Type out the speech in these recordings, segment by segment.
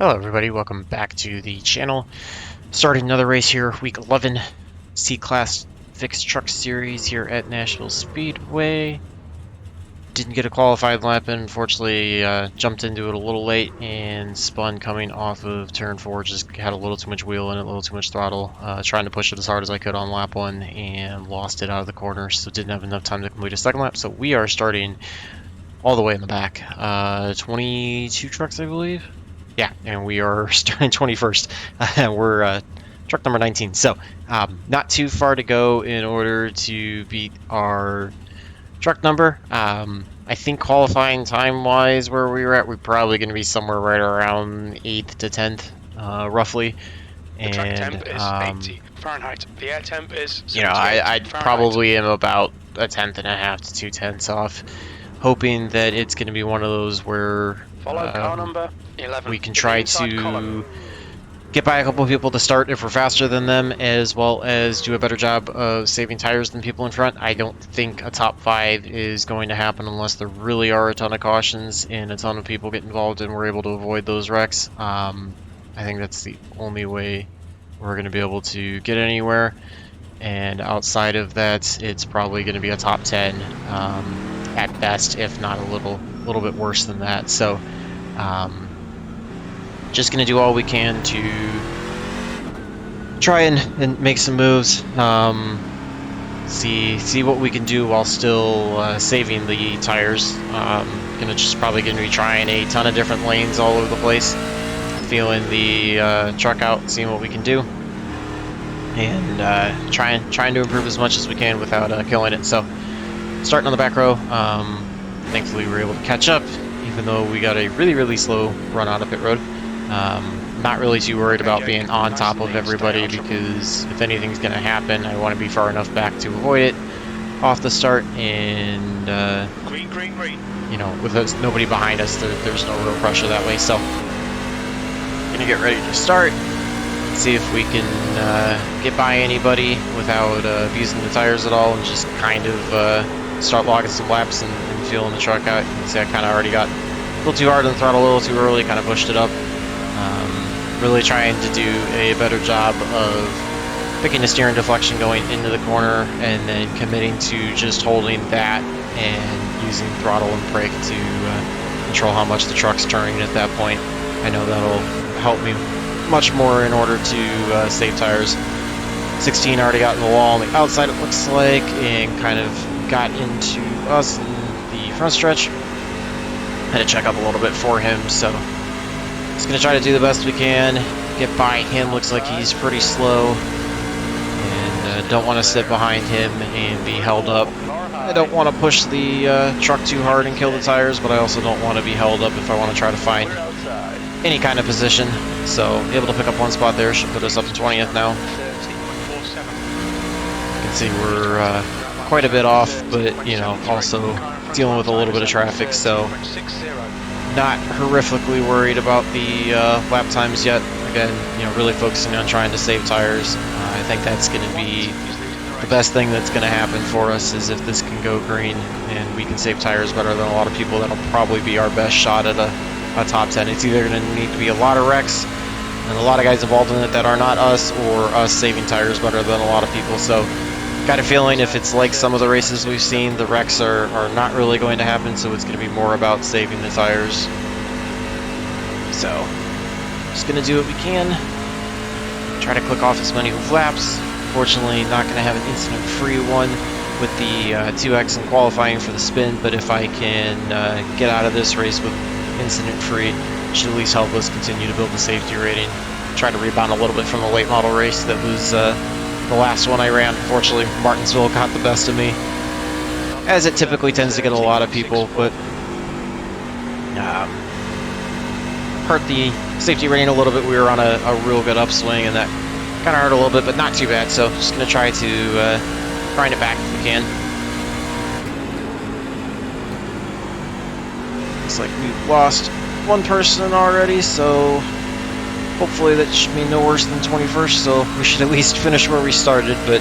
Hello everybody, welcome back to the channel. Starting another race here, week 11, C-Class Fixed Truck Series here at Nashville Speedway. Didn't get a qualified lap in, unfortunately jumped into it a little late and spun coming off of turn 4, just had a little too much wheel in it, a little too much throttle, trying to push it as hard as I could on lap 1 and lost it out of the corner, so didn't have enough time to complete a second lap, so we are starting all the way in the back. 22 trucks I believe? Yeah, and we are starting 21st. We're truck number 19, so not too far to go in order to beat our truck number. I think qualifying time-wise where we were at, we're probably going to be somewhere right around 8th to 10th, roughly. The track temp is 80 Fahrenheit. The air temp is 78 I probably am about a tenth and a half to 2 tenths off, hoping that it's going to be one of those where follow car number 11. We can try to get by a couple of people to start if we're faster than them, as well as do a better job of saving tires than people in front. I don't think a top 5 is going to happen unless there really are a ton of cautions and a ton of people get involved and we're able to avoid those wrecks. I think that's the only way we're going to be able to get anywhere, and outside of that it's probably going to be a top 10 at best, if not a little bit worse than that. So just gonna do all we can to try and make some moves, see what we can do while still saving the tires. Probably gonna be trying a ton of different lanes all over the place, feeling the truck out, seeing what we can do, and trying to improve as much as we can without killing it. So starting on the back row, thankfully we were able to catch up, even though we got a really slow run out of pit road. Not really too worried about being on top of everybody, because if anything's going to happen, I want to be far enough back to avoid it off the start, and green. you know, with nobody behind us, there's no real pressure that way. So gonna get ready to start, see if we can get by anybody without abusing the tires at all, and just kind of start logging some laps and feeling the truck out. You can see I kind of already got a little too hard on the throttle, a little too early, kind of pushed it up. Really trying to do a better job of picking the steering deflection going into the corner, and then committing to just holding that and using throttle and brake to control how much the truck's turning at that point. I know that'll help me much more in order to save tires. 16 already got in the wall on the outside, it looks like, and kind of got into us in the front stretch. Had to check up a little bit for him, so just gonna try to do the best we can, get by him. Looks like he's pretty slow, and don't want to sit behind him and be held up. I don't want to push the truck too hard and kill the tires, but I also don't want to be held up if I want to try to find any kind of position. So able to pick up one spot there, should put us up to 20th now. You can see we're quite a bit off, but you know, also dealing with a little bit of traffic, so not horrifically worried about the lap times yet. Again, you know, really focusing on trying to save tires. I think that's going to be the best thing that's going to happen for us, is if this can go green and we can save tires better than a lot of people. That'll probably be our best shot at a top 10. It's either going to need to be a lot of wrecks and a lot of guys involved in it that are not us, or us saving tires better than a lot of people. So got a feeling if it's like some of the races we've seen, the wrecks are not really going to happen, so it's going to be more about saving the tires. So just going to do what we can, try to click off as many laps. Fortunately, not going to have an incident-free one with the 2X in qualifying for the spin, but if I can get out of this race with incident-free, it should at least help us continue to build the safety rating. Try to rebound a little bit from the late model race that was the last one I ran. Unfortunately, Martinsville got the best of me, as it typically tends to get a lot of people, but hurt the safety rating a little bit. We were on a real good upswing, and that kind of hurt a little bit, but not too bad. So just going to try to grind it back if we can. Looks like we've lost one person already, so hopefully that should be no worse than 21st, so we should at least finish where we started, but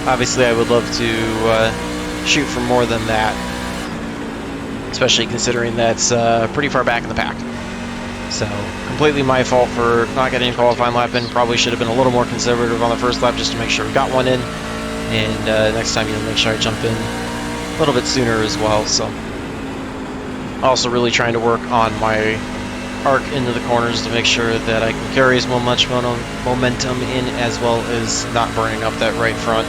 obviously I would love to shoot for more than that, especially considering that's pretty far back in the pack. So, completely my fault for not getting a qualifying lap in. Probably should have been a little more conservative on the first lap just to make sure we got one in. And next time, make sure I jump in a little bit sooner as well. So, also really trying to work on my arc into the corners to make sure that I can carry as much momentum in, as well as not burning up that right front.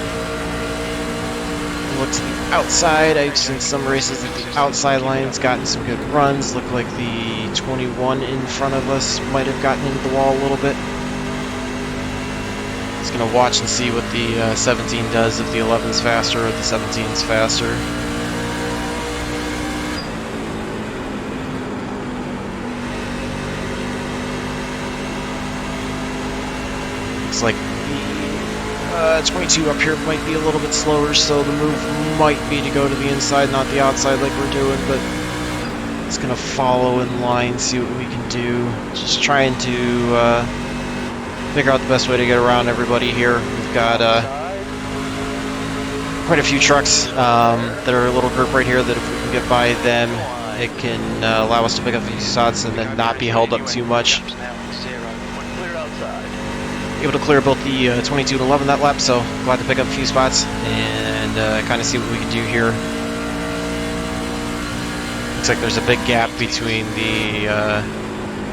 Look to the outside. I've seen some races at the outside line's gotten some good runs. Look like the 21 in front of us might have gotten into the wall a little bit. Just gonna watch and see what the 17 does, if the 11's faster or if the 17's faster. Looks like the 22 up here might be a little bit slower, so the move might be to go to the inside, not the outside like we're doing, but it's gonna follow in line, see what we can do. Just trying to figure out the best way to get around everybody here. We've got quite a few trucks that are a little group right here that if we can get by them, it can allow us to pick up a few spots and then not be held up too much. Able to clear both the 22 and 11 that lap, so glad to pick up a few spots and kind of see what we can do here. Looks like there's a big gap between the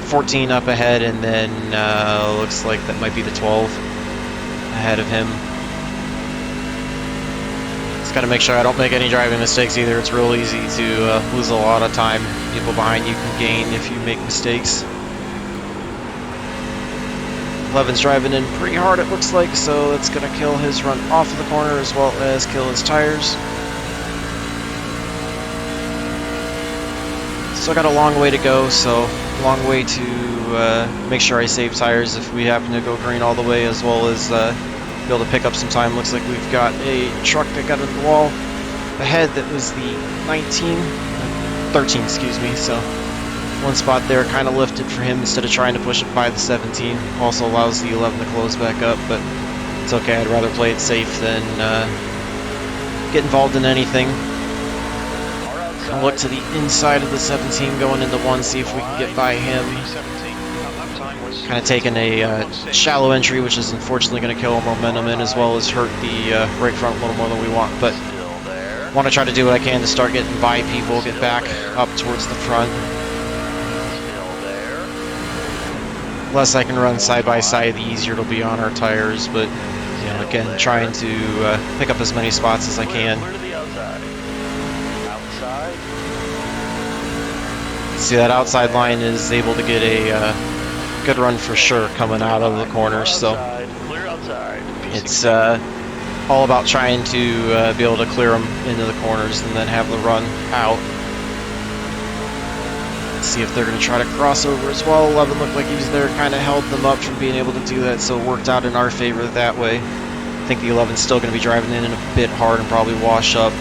14 up ahead, and then looks like that might be the 12 ahead of him. Just got to make sure I don't make any driving mistakes either. It's real easy to lose a lot of time. People behind you can gain if you make mistakes. 11's driving in pretty hard, it looks like, so it's going to kill his run off of the corner as well as kill his tires. Still got a long way to go, so long way to make sure I save tires if we happen to go green all the way, as well as be able to pick up some time. Looks like we've got a truck that got into the wall ahead that was the 13, excuse me, so one spot there kind of lifted for him instead of trying to push it by the 17. Also allows the 11 to close back up, but it's okay. I'd rather play it safe than get involved in anything. I'll look to the inside of the 17 going into 1, see if we can get by him. Kind of taking a shallow entry, which is unfortunately going to kill our momentum in, as well as hurt the right front a little more than we want. But want to try to do what I can to start getting by people, get back up towards the front. Less I can run side by side, the easier it'll be on our tires. But again, trying to pick up as many spots as I can. See, that outside line is able to get a good run for sure coming out of the corners. So it's all about trying to be able to clear them into the corners and then have the run out. See if they're going to try to cross over as well. 11 looked like he was there, kind of held them up from being able to do that, so it worked out in our favor that way. I think the 11's still going to be driving in a bit hard and probably wash up.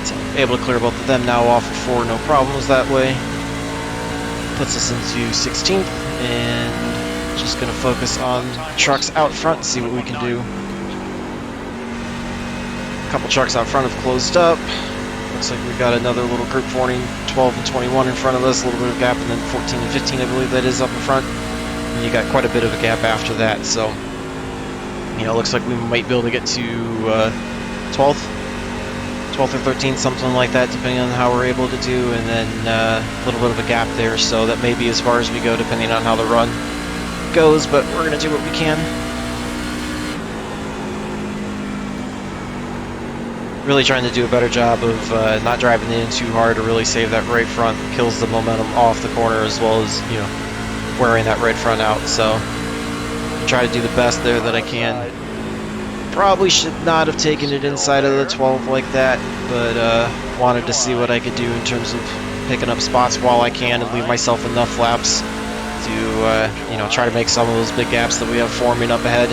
So able to clear both of them now off of 4, no problems that way. Puts us into 16th, and just going to focus on trucks out front and see what we can do. A couple trucks out front have closed up. Looks like we've got another little group forming, 12 and 21 in front of us, a little bit of gap, and then 14 and 15 I believe that is up in front. And you got quite a bit of a gap after that, so looks like we might be able to get to 12th or 13th, something like that, depending on how we're able to do, and then a little bit of a gap there, so that may be as far as we go depending on how the run goes, but we're going to do what we can. Really trying to do a better job of not driving in too hard to really save that right front. Kills the momentum off the corner as well as, wearing that right front out. So try to do the best there that I can. Probably should not have taken it inside of the 12 like that, but wanted to see what I could do in terms of picking up spots while I can and leave myself enough laps to, try to make some of those big gaps that we have forming up ahead.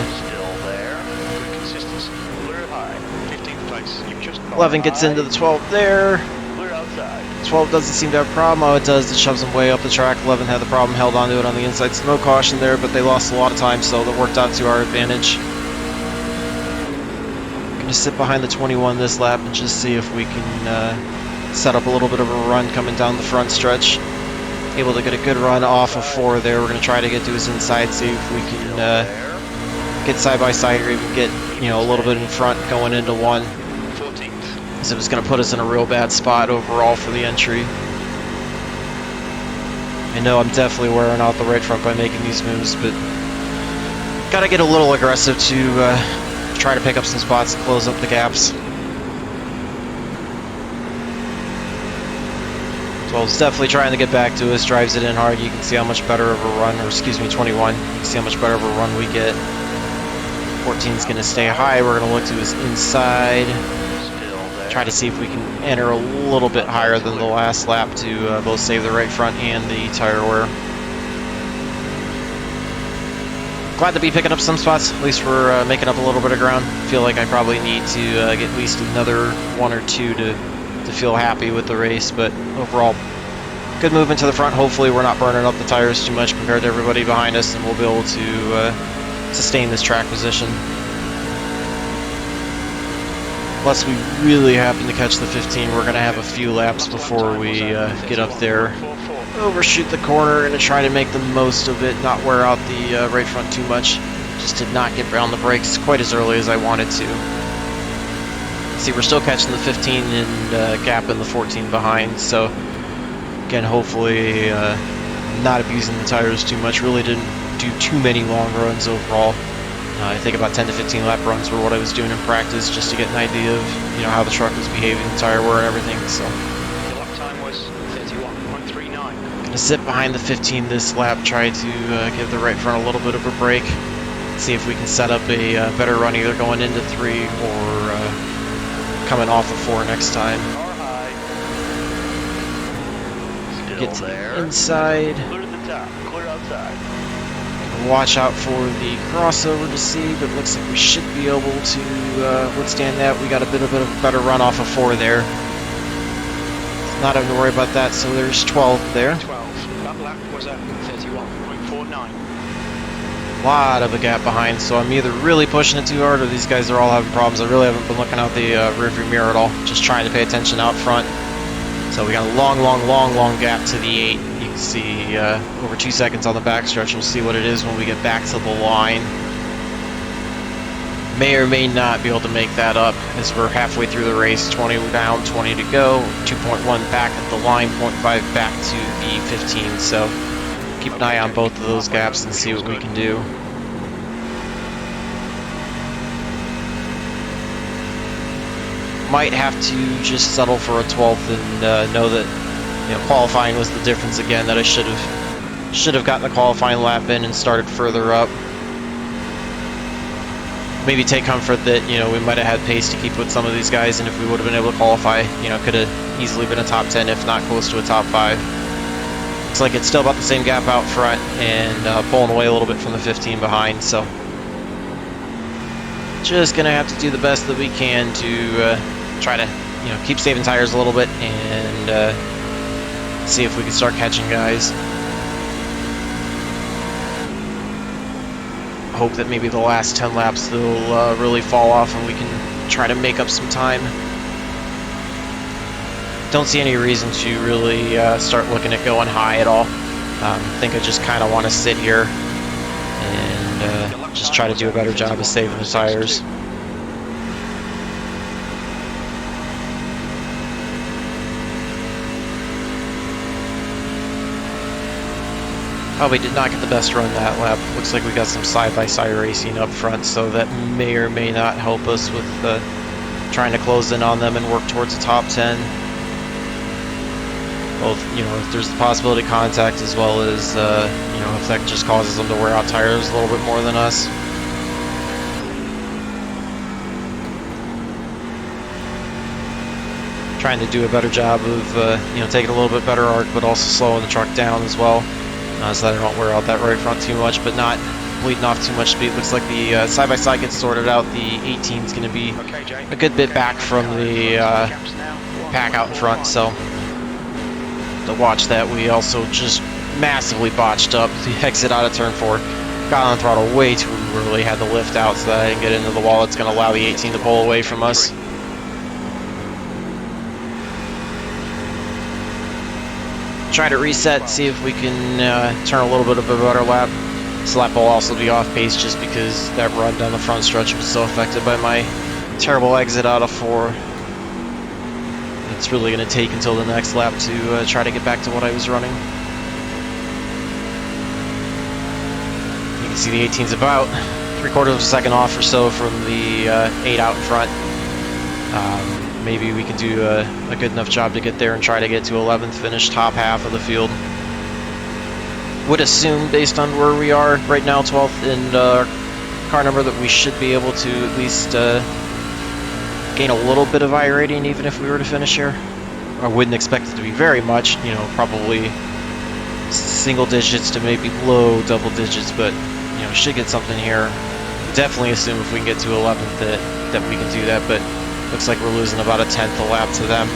11 gets into the 12 there. 12 doesn't seem to have a problem. Oh, it does. It shoves him way up the track. 11 had the problem, held onto it on the inside. So no caution there, but they lost a lot of time, so that worked out to our advantage. Gonna sit behind the 21 this lap and just see if we can set up a little bit of a run coming down the front stretch. able to get a good run off of 4 there. We're going to try to get to his inside, see if we can get side by side or even get, you know, a little bit in front going into 1. Because it was going to put us in a real bad spot overall for the entry. I know I'm definitely wearing out the right front by making these moves, but got to get a little aggressive to try to pick up some spots and close up the gaps. 12's definitely trying to get back to us, drives it in hard. You can see how much better of a run, or excuse me, 21. You can see how much better of a run we get. 14's going to stay high. We're going to look to his inside. Try to see if we can enter a little bit higher than the last lap to both save the right front and the tire wear. Glad to be picking up some spots. At least we're making up a little bit of ground. Feel like I probably need to get at least another 1 or 2 to feel happy with the race, but overall good movement to the front. Hopefully we're not burning up the tires too much compared to everybody behind us, and we'll be able to sustain this track position. Unless we really happen to catch the 15, we're going to have a few laps before we get up there. Overshoot the corner and try to make the most of it, not wear out the right front too much. Just did not get around the brakes quite as early as I wanted to. See, we're still catching the 15 and gap in the 14 behind, so again, hopefully not abusing the tires too much. Really didn't do too many long runs overall. I think about 10 to 15 lap runs were what I was doing in practice, just to get an idea of, you know, how the truck was behaving, the tire wear and everything. So The lap time was 31.39. gonna sit behind the 15 this lap, try to give the right front a little bit of a break, see if we can set up a better run either going into 3 or coming off of 4 next time. Get to the inside. Clear the top, clear outside. Watch out for the crossover to see, but looks like we should be able to withstand that. We got a bit of a better run off of 4 there. Not having to worry about that, so there's 12 there. 12. That lap was at 31.49. A lot of a gap behind, so I'm either really pushing it too hard or these guys are all having problems. I really haven't been looking out the rearview mirror at all, just trying to pay attention out front. So we got a long gap to the 8. You can see over 2 seconds on the backstretch. We'll see what it is when we get back to the line. May or may not be able to make that up as we're halfway through the race. 20 down, 20 to go. 2.1 back at the line, 0.5 back to the 15. So keep an eye on both of those gaps and see what we can do. Might have to just settle for a 12th and know that, you know, qualifying was the difference again. That I should have gotten the qualifying lap in and started further up. Maybe take comfort that, you know, we might have had pace to keep with some of these guys, and if we would have been able to qualify, you know, could have easily been a top 10, if not close to a top 5. Looks like it's still about the same gap out front and pulling away a little bit from the 15 behind. So just gonna have to do the best that we can to try to, you know, keep saving tires a little bit and see if we can start catching guys. Hope that maybe the last 10 laps they'll really fall off and we can try to make up some time. Don't see any reason to really start looking at going high at all. I think I just kind of want to sit here and just try to do a better job of saving the tires. Probably did not get the best run that lap. Looks like we got some side-by-side racing up front, so that may or may not help us with trying to close in on them and work towards the top 10. Both, you know, if there's the possibility of contact as well as, you know, if that just causes them to wear out tires a little bit more than us. Trying to do a better job of, you know, taking a little bit better arc, but also slowing the truck down as well, so that I don't wear out that right front too much, but not bleeding off too much speed. Looks like the side-by-side gets sorted out. The 18 is going to be a good bit back from the pack out in front, so to watch that. We also just massively botched up the exit out of turn 4. Got on the throttle way too early, had the lift out so that I didn't get into the wall. It's going to allow the 18 to pull away from us. try to reset, see if we can turn a little bit of a better lap. This lap will also be off pace just because that run down the front stretch was so affected by my terrible exit out of 4. It's really going to take until the next lap to try to get back to what I was running. You can see the 18's about 3/4 of a second off or so from the 8 out in front. Maybe we can do a good enough job to get there and try to get to 11th, finish top half of the field. Would assume, based on where we are right now, 12th in car number, that we should be able to at least gain a little bit of iRating even if we were to finish here. I wouldn't expect it to be very much, you know, probably single digits to maybe low double digits, but you know, should get something here. Definitely assume if we can get to 11th that we can do that, but looks like we're losing about a 10th a lap to them.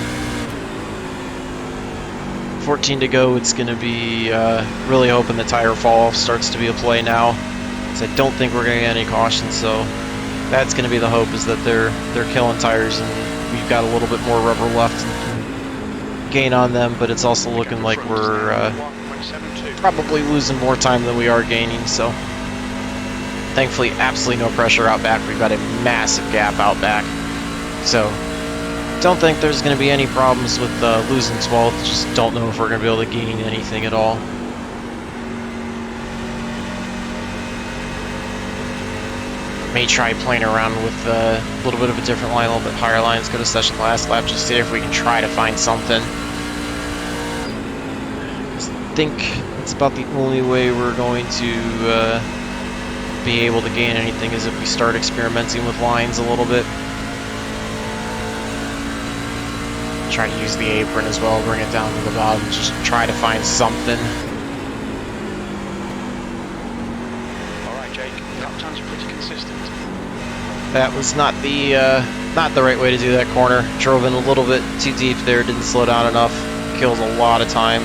14 to go. It's going to be really hoping the tire fall off starts to be a play now, because I don't think we're going to get any cautions, so that's going to be the hope, is that they're killing tires and we've got a little bit more rubber left and gain on them, but it's also looking like we're probably losing more time than we are gaining, so thankfully absolutely no pressure out back. We've got a massive gap out back, so don't think there's going to be any problems with losing 12th. Just don't know if we're going to be able to gain anything at all. May try playing around with a little bit of a different line, a little bit higher line. Let's go to session last lap, just see if we can try to find something. I think it's about the only way we're going to be able to gain anything is if we start experimenting with lines a little bit. Try to use the apron as well, bring it down to the bottom, just try to find something. Alright Jake, lap times are pretty consistent. That was not the right way to do that corner. Drove in a little bit too deep there, didn't slow down enough, kills a lot of time.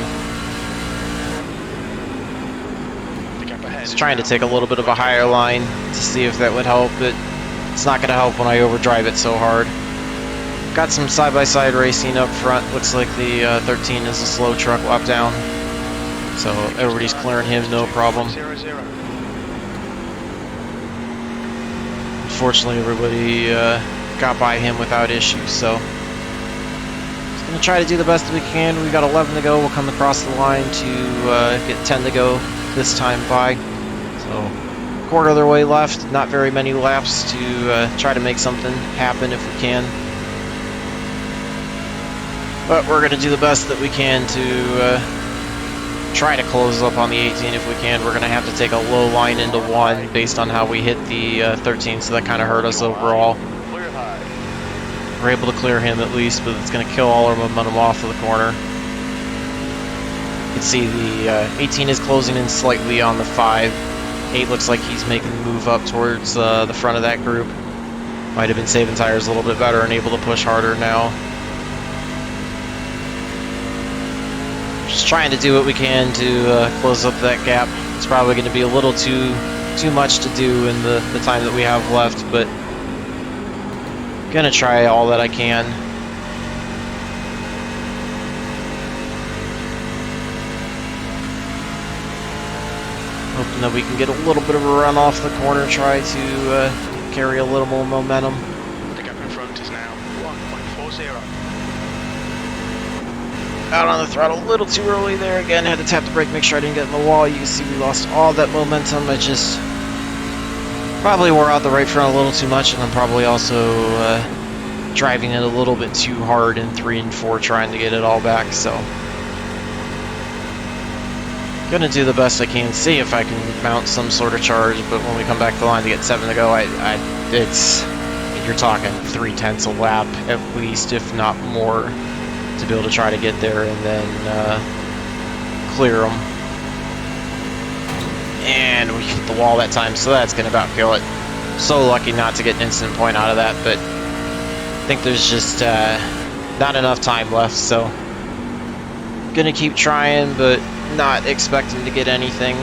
Just trying to take a little bit of a higher line to see if that would help, but it's not going to help when I overdrive it so hard. Got some side-by-side racing up front. Looks like the 13 is a slow truck lap down, so everybody's clearing him, no problem. Unfortunately, everybody got by him without issues, so just going to try to do the best that we can. We've got 11 to go. We'll come across the line to get 10 to go this time by. So, quarter of their way left. Not very many laps to try to make something happen if we can. But we're going to do the best that we can to try to close up on the 18 if we can. We're going to have to take a low line into 1 based on how we hit the 13, so that kind of hurt us overall. We're able to clear him at least, but it's going to kill all our momentum off of the corner. You can see the 18 is closing in slightly on the 5. 8 looks like he's making the move up towards the front of that group. Might have been saving tires a little bit better and able to push harder now. Just trying to do what we can to close up that gap. It's probably going to be a little too much to do in the time that we have left, but gonna try all that I can. Hoping that we can get a little bit of a run off the corner, try to carry a little more momentum. The gap in front is now 1.40. Out on the throttle a little too early there. Again, had to tap the brake, make sure I didn't get in the wall. You can see we lost all that momentum. I just probably wore out the right front a little too much, and I'm probably also driving it a little bit too hard in 3 and 4, trying to get it all back. So, gonna do the best I can, see if I can mount some sort of charge. But when we come back to the line to get 7 to go, you're talking 3/10 a lap at least, if not more, to be able to try to get there and then clear them. And we hit the wall that time, so that's going to about kill it. So lucky not to get an instant point out of that, but I think there's just not enough time left, so gonna keep trying, but not expecting to get anything.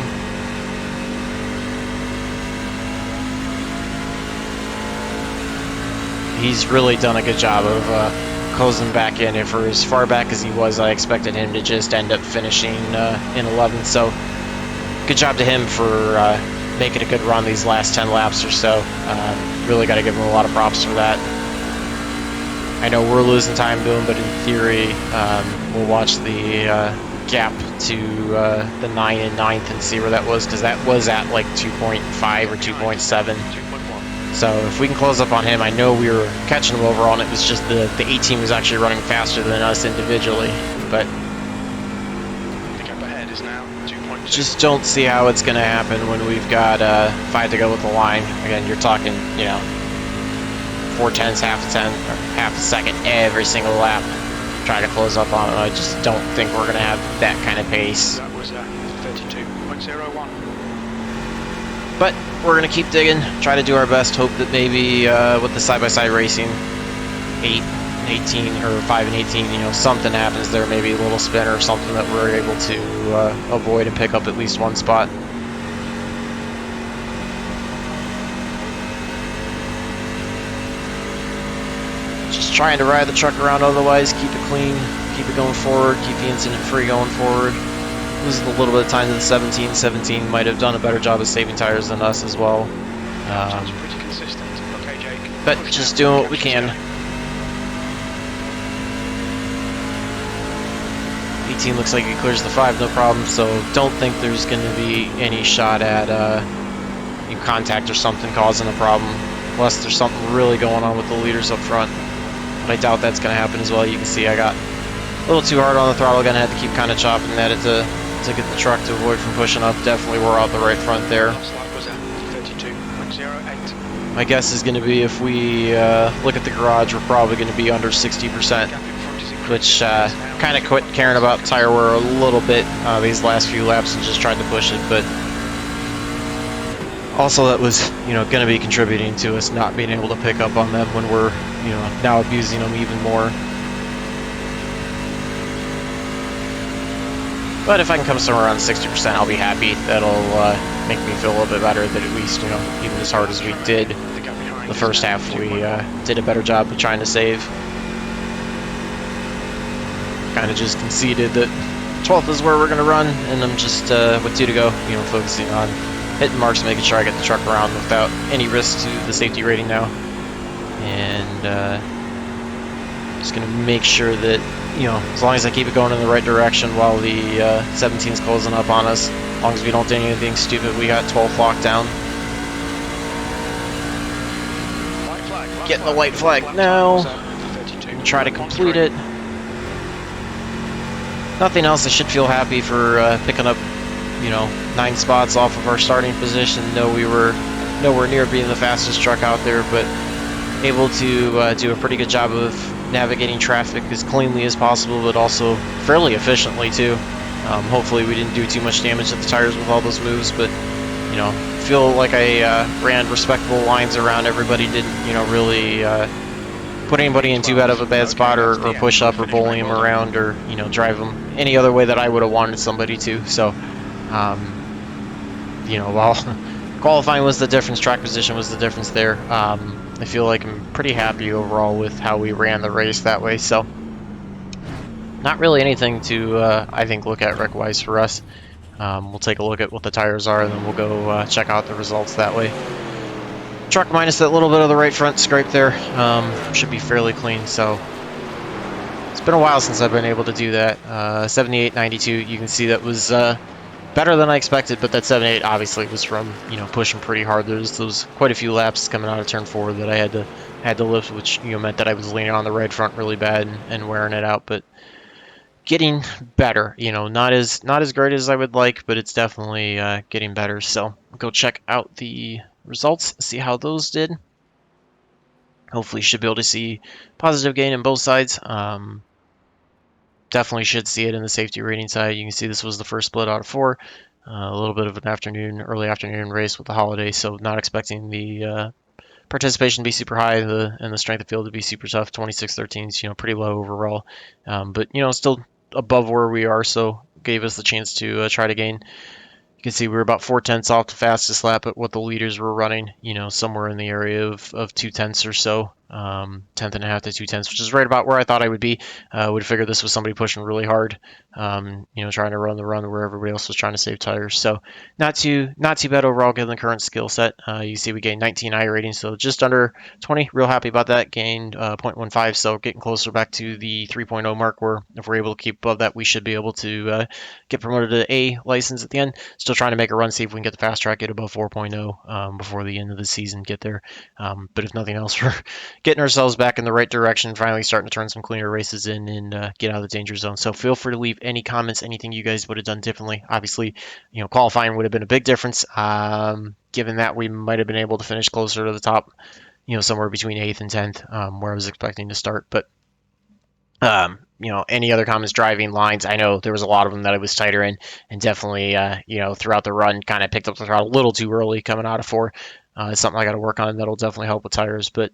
He's really done a good job of closing back in. And for as far back as he was, I expected him to just end up finishing in 11th. So good job to him for making a good run these last 10 laps or so. Really got to give him a lot of props for that. I know we're losing time to him, but in theory, we'll watch the gap to the 9 and 9th and see where that was, because that was at like 2.5 or 2.7. So if we can close up on him, I know we were catching him overall, and it was just the 18 was actually running faster than us individually. But The gap ahead is now 2.2. just don't see how it's going to happen when we've got 5 to go with the line. Again, you're talking, you know, 4/10, half a 10, or half a second every single lap. Try to close up on him. I just don't think we're going to have that kind of pace. That was 32.01. But we're going to keep digging, try to do our best, hope that maybe with the side-by-side racing, 8 and 18 or 5 and 18, you know, something happens there, maybe a little spin or something that we're able to avoid and pick up at least one spot. Just trying to ride the truck around otherwise, keep it clean, keep it going forward, keep the incident free going forward. Losing a little bit of time to the 17. 17 might have done a better job of saving tires than us as well. Pretty consistent. Okay, Jake. But just doing what we can. 18 looks like he clears the 5, no problem, so don't think there's going to be any shot at contact or something causing a problem, unless there's something really going on with the leaders up front. But I doubt that's going to happen as well. You can see I got a little too hard on the throttle, gonna have to keep kind of chopping at it to get the truck to avoid from pushing up. Definitely we're out the right front there. My guess is going to be if we look at the garage, we're probably going to be under 60%, which kind of quit caring about tire wear a little bit these last few laps and just tried to push it. But also that was, you know, going to be contributing to us not being able to pick up on them when we're, you know, now abusing them even more. But if I can come somewhere around 60%, I'll be happy. That'll make me feel a little bit better that at least, you know, even as hard as we did the first half, we did a better job of trying to save. Kind of just conceded that 12th is where we're going to run, and I'm just, with 2 to go, you know, focusing on hitting marks, making sure I get the truck around without any risk to the safety rating now. And just going to make sure that, you know, as long as I keep it going in the right direction while the 17's closing up on us, as long as we don't do anything stupid, we got 12th locked down. Getting the white flag now. Try to complete it. Nothing else. I should feel happy for picking up, you know, 9 spots off of our starting position. No, we were nowhere near being the fastest truck out there, but able to do a pretty good job of navigating traffic as cleanly as possible, but also fairly efficiently too. Hopefully we didn't do too much damage to the tires with all those moves, but, you know, feel like I ran respectable lines around everybody. Didn't, you know, really put anybody in too bad of a bad spot or push up or bully them around or, you know, drive them any other way that I would have wanted somebody to. So, you know, while qualifying was the difference, track position was the difference there. I feel like I'm pretty happy overall with how we ran the race that way. So, not really anything to, I think, look at wreck-wise for us. We'll take a look at what the tires are, and then we'll go check out the results that way. Truck minus that little bit of the right front scrape there should be fairly clean. So, it's been a while since I've been able to do that. 78.92, you can see that was better than I expected, but that 78 obviously was from, you know, pushing pretty hard. There's quite a few laps coming out of turn 4 that I had to lift, which, you know, meant that I was leaning on the right front really bad and wearing it out, but getting better. You know, not as great as I would like, but it's definitely getting better. So I'll go check out the results, see how those did. Hopefully should be able to see positive gain in both sides. Definitely should see it in the safety rating side. You can see this was the first split out of 4. A little bit of an early afternoon race with the holiday, so not expecting the participation to be super high and the strength of field to be super tough. 26-13 is, you know, pretty low overall, but, you know, still above where we are, so gave us the chance to try to gain. You can see we were about 4/10 off the fastest lap at what the leaders were running, you know, somewhere in the area of 2/10 or so. 10th and a half to 2/10, which is right about where I thought I would be. Would figure this was somebody pushing really hard, trying to run the run where everybody else was trying to save tires. So not too bad overall given the current skill set. You see we gained 19 iRating, so just under 20. Real happy about that. Gained 0.15, so getting closer back to the 3.0 mark. Where if we're able to keep above that, we should be able to get promoted to A license at the end. Still trying to make a run, see if we can get the fast track, get above 4.0 before the end of the season, get there. But if nothing else, we're getting ourselves back in the right direction, finally starting to turn some cleaner races in and get out of the danger zone. So feel free to leave any comments, anything you guys would have done differently. Obviously, qualifying would have been a big difference, given that we might have been able to finish closer to the top, somewhere between 8th and 10th, where I was expecting to start. But any other comments, driving lines, I know there was a lot of them that I was tighter in, and definitely, throughout the run, kind of picked up the throttle a little too early coming out of 4. It's something I got to work on. That'll definitely help with tires. But,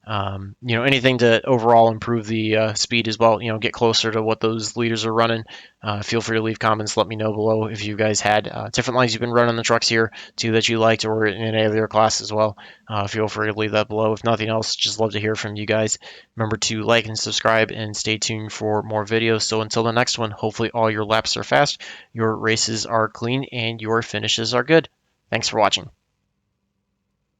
anything to overall improve the speed as well, get closer to what those leaders are running. Feel free to leave comments. Let me know below if you guys had different lines you've been running the trucks here, too, that you liked, or in any other class as well. Feel free to leave that below. If nothing else, just love to hear from you guys. Remember to like and subscribe and stay tuned for more videos. So until the next one, hopefully all your laps are fast, your races are clean, and your finishes are good. Thanks for watching.